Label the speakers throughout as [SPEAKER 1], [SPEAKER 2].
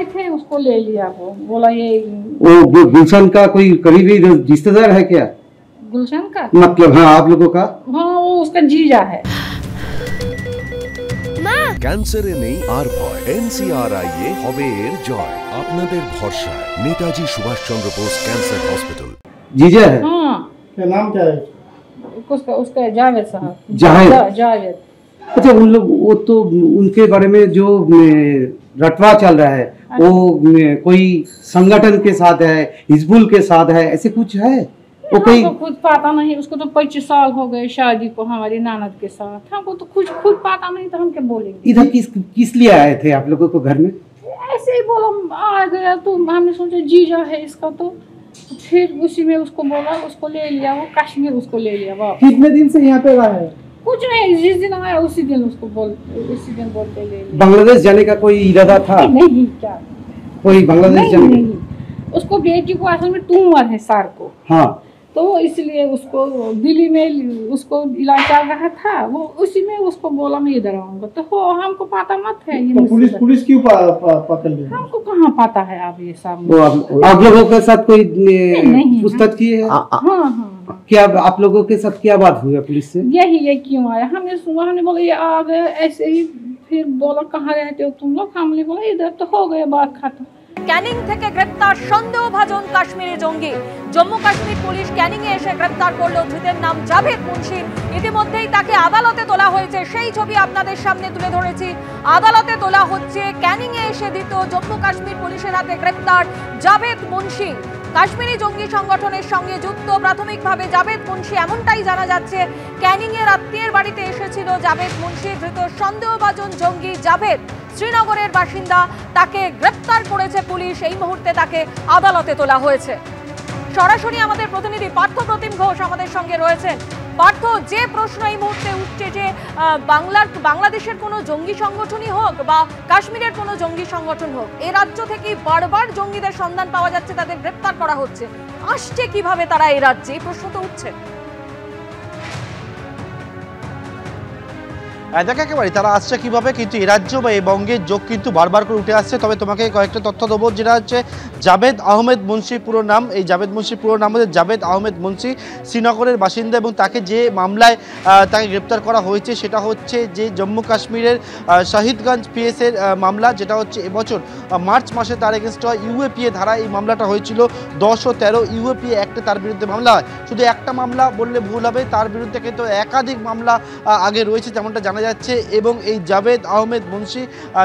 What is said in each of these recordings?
[SPEAKER 1] थे उसको ले लिया, वो बोला ये
[SPEAKER 2] वो गुलशन का कोई करीबी रिश्तेदार है क्या?
[SPEAKER 1] गुलशन का
[SPEAKER 2] मतलब हाँ आप लोगों का?
[SPEAKER 1] हाँ वो उसका जीजा है।
[SPEAKER 3] ক্যান্সারে নেই আর ভয়, NCRI হবে এর জয়। আপনাদের ভরসায় নেতাজি সুভাষচন্দ্র বোস ক্যান্সার हॉस्पिटल।
[SPEAKER 2] जीजा है?
[SPEAKER 1] हाँ।
[SPEAKER 4] क्या नाम क्या है
[SPEAKER 1] उसका जावेद साहब।
[SPEAKER 2] जावेद। अच्छा उन लोग वो तो उनके बारे में जो रटवा चल रहा है वो कोई संगठन के साथ है, हिजबुल के साथ है, ऐसे कुछ है? वो कोई
[SPEAKER 1] तो खुद पता नहीं, उसको तो 25 साल हो गए शादी को हमारी नानद के साथ, हमको तो कुछ खुद पता नहीं, तो हम क्या बोलेंगे।
[SPEAKER 2] इधर किस लिए आए थे आप लोगों को घर में?
[SPEAKER 1] ऐसे ही बोला आ गया, तो हमने सोचा जीजा है इसका, तो फिर उसी में उसको बोला, उसको ले लिया, वो कश्मीर उसको ले लिया वापस।
[SPEAKER 4] कितने दिन से यहाँ पे रहा है?
[SPEAKER 1] कुछ नहीं, जिस दिन आया उसी दिन उसको उसी दिन बोलते ले लिया।
[SPEAKER 2] बांग्लादेश जाने का कोई इरादा था?
[SPEAKER 1] नहीं, क्या
[SPEAKER 2] कोई बांग्लादेश जाने?
[SPEAKER 1] नहीं, उसको बेटी को असल में ट्यूमर है सर को।
[SPEAKER 2] हाँ
[SPEAKER 1] तो इसलिए उसको दिल्ली में उसको इलाज चल रहा था, वो उसी में उसको बोला मैं इधर आऊंगा, तो हो हमको पता मत है ये।
[SPEAKER 4] तो पुलिस क्यों पकड़ ली?
[SPEAKER 1] हमको कहाँ पता है आप ये सब।
[SPEAKER 2] आप लोगों के साथ कोई पूछताछ की है?
[SPEAKER 1] हाँ।
[SPEAKER 2] क्या आप लोगों के साथ क्या बात हुई पुलिस से?
[SPEAKER 1] यही क्यों आया, हमने सुना, हमने बोला ये आ गया ऐसे ही, फिर बोला कहाँ रहते हो तुम लोग, हमने बोला इधर, तो हो गया बात खत्म।
[SPEAKER 5] ক্যানিং থেকে গ্রেপ্তার সন্দেহভাজন কাশ্মীরি জঙ্গি। জম্মু কাশ্মীর পুলিশ ক্যানিং এ এসে গ্রেপ্তার করলো ধৃতের নাম জাভেদ মুন্সি। ইতিমধ্যেই তাকে আদালতে তোলা হয়েছে, সেই ছবি আপনাদের সামনে তুলে ধরেছি। আদালতে তোলা হচ্ছে, ক্যানিং এ এসে দিত জম্মু কাশ্মীর পুলিশের হাতে গ্রেপ্তার জাভেদ মুন্সি। কাশ্মীরি জঙ্গি সংগঠনের সঙ্গে যুক্ত প্রাথমিকভাবে জাভেদ মুন্সি, এমনটাই জানা যাচ্ছে। ক্যানিং এর আত্মীয়ের বাড়িতে এসেছিল জাভেদ মুন্সি। ধৃত সন্দেহভাজন জঙ্গি জাভেদ শ্রীনগরের বাসিন্দা, তাকে গ্রেপ্তার করেছে পুলিশ। এই মুহূর্তে তাকে আদালতে তোলা হয়েছে। সরাসরি আমাদের প্রতিনিধি পার্থ প্রতিম ঘোষ আমাদের সঙ্গে রয়েছেন। পার্থ, যে প্রশ্ন এই মুহূর্তে উঠছে যে বাংলাদেশের কোনো জঙ্গি সংগঠনই হোক বা কাশ্মীরের কোনো জঙ্গি সংগঠন হোক, এই রাজ্য থেকেই বারবার জঙ্গিদের সন্ধান পাওয়া যাচ্ছে, তাদের গ্রেপ্তার করা হচ্ছে, আসছে কিভাবে তারা এই রাজ্যে, এই প্রশ্ন তো উঠছে।
[SPEAKER 6] দেখ একেবারে তারা আসছে কীভাবে, কিন্তু এ রাজ্য বা এই বঙ্গের যোগ কিন্তু বারবার করে উঠে আসছে। তবে তোমাকে কয়েকটা তথ্য দেবো, যেটা হচ্ছে জাভেদ আহমেদ মুন্সি পুরো নাম। এই জাভেদ মুন্সির পুরো নাম হচ্ছে জাভেদ আহমেদ মুন্সি, শ্রীনগরের বাসিন্দা। এবং তাকে যে মামলায় তাকে গ্রেপ্তার করা হয়েছে সেটা হচ্ছে যে জম্মু কাশ্মীরের শহীদগঞ্জ পিএসের মামলা, যেটা হচ্ছে এবছর মার্চ মাসে তার এগেনস্ট ইউএপিএ ধারা এই মামলাটা হয়েছিল। 10 ও 13 ইউএপিএ অ্যাক্টে তার বিরুদ্ধে মামলা হয়। শুধু একটা মামলা বললে ভুল হবে, তার বিরুদ্ধে কিন্তু একাধিক মামলা আগে রয়েছে যেমনটা জানা যাচ্ছে। এবং এই জাভেদ আহমেদ মুন্সি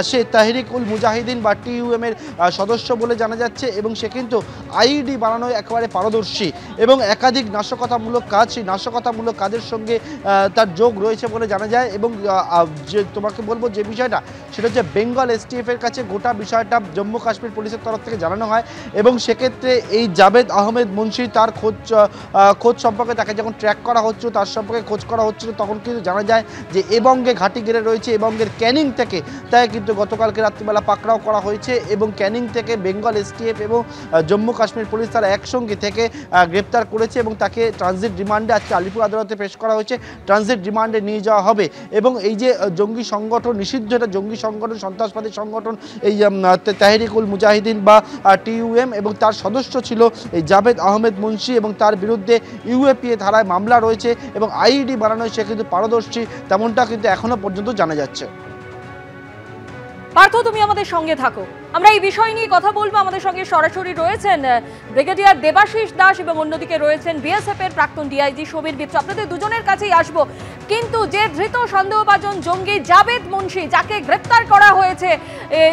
[SPEAKER 6] সে তাহরিকুল মুজাহিদিন বা TUM এর সদস্য বলে জানা যাচ্ছে। এবং সে কিন্তু আইডি বানানোয় একেবারে পারদর্শী এবং একাধিক নাশকতামূলক কাজ, সেই নাশকতামূলক কাজের সঙ্গে তার যোগ রয়েছে বলে জানা যায়। এবং যে তোমাকে বলবো যে বিষয়টা, সেটা হচ্ছে বেঙ্গল STF এর কাছে গোটা বিষয়টা জম্মু কাশ্মীর পুলিশের তরফ থেকে জানানো হয়। এবং সেক্ষেত্রে এই জাভেদ আহমেদ মুন্সি তার খোঁজ সম্পর্কে, তাকে যখন ট্র্যাক করা হচ্ছিল, তার সম্পর্কে খোঁজ করা হচ্ছিল, তখন কিন্তু জানা যায় যে এবঙ্গে ঘাটি গেড়ে রয়েছে। এবঙ্গের ক্যানিং থেকে তাই কিন্তু গতকালকে রাত্রিবেলা পাকড়াও করা হয়েছে। এবং ক্যানিং থেকে বেঙ্গল STF এবং জম্মু কাশ্মীর পুলিশ তারা একসঙ্গে থেকে গ্রেপ্তার করেছে এবং তাকে ট্রানজিট রিমান্ডে আজকে আলিপুর আদালতে পেশ করা হয়েছে। ট্রানজিট রিমান্ডে নিয়ে যাওয়া হবে। এবং এই যে জঙ্গি সংগঠন, নিষিদ্ধ একটা জঙ্গি সংগঠন, সন্ত্রাসবাদী সংগঠন এই তাহরিকুল মুজাহিদিন বা TUM, এবং তার সদস্য ছিল এই জাভেদ আহমেদ মুন্সি। এবং তার বিরুদ্ধে ইউএপিএ ধারায় মামলা রয়েছে এবং আইডি বানানোয় সে কিন্তু পারদর্শী, তেমনটা কিন্তু এখনো পর্যন্ত জানা যাচ্ছে।
[SPEAKER 5] পার্থ, তুমি আমাদের সঙ্গে থাকো, আমরা এই বিষয় নিয়ে কথা বলবো। আমাদের সঙ্গে সরাসরি রয়েছেন ব্রিগেডিয়ার দেবাশিস দাস এবং অন্যদিকে রয়েছেন BSF এর প্রাক্তন DIG সমীর মিত্র। আপনাদের দুজনের কাছেই আসবো। কিন্তু যে ধৃত সন্দেহভাজন জঙ্গি জাভেদ মুন্সি, যাকে গ্রেপ্তার করা হয়েছে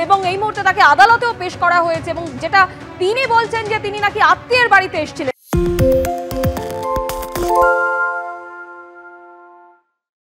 [SPEAKER 5] এবং এই মুহূর্তে তাকে আদালতেও পেশ করা হয়েছে, এবং যেটা তিনি বলছেন যে তিনি নাকি আত্মীয়ের বাড়িতে এসেছিলেন,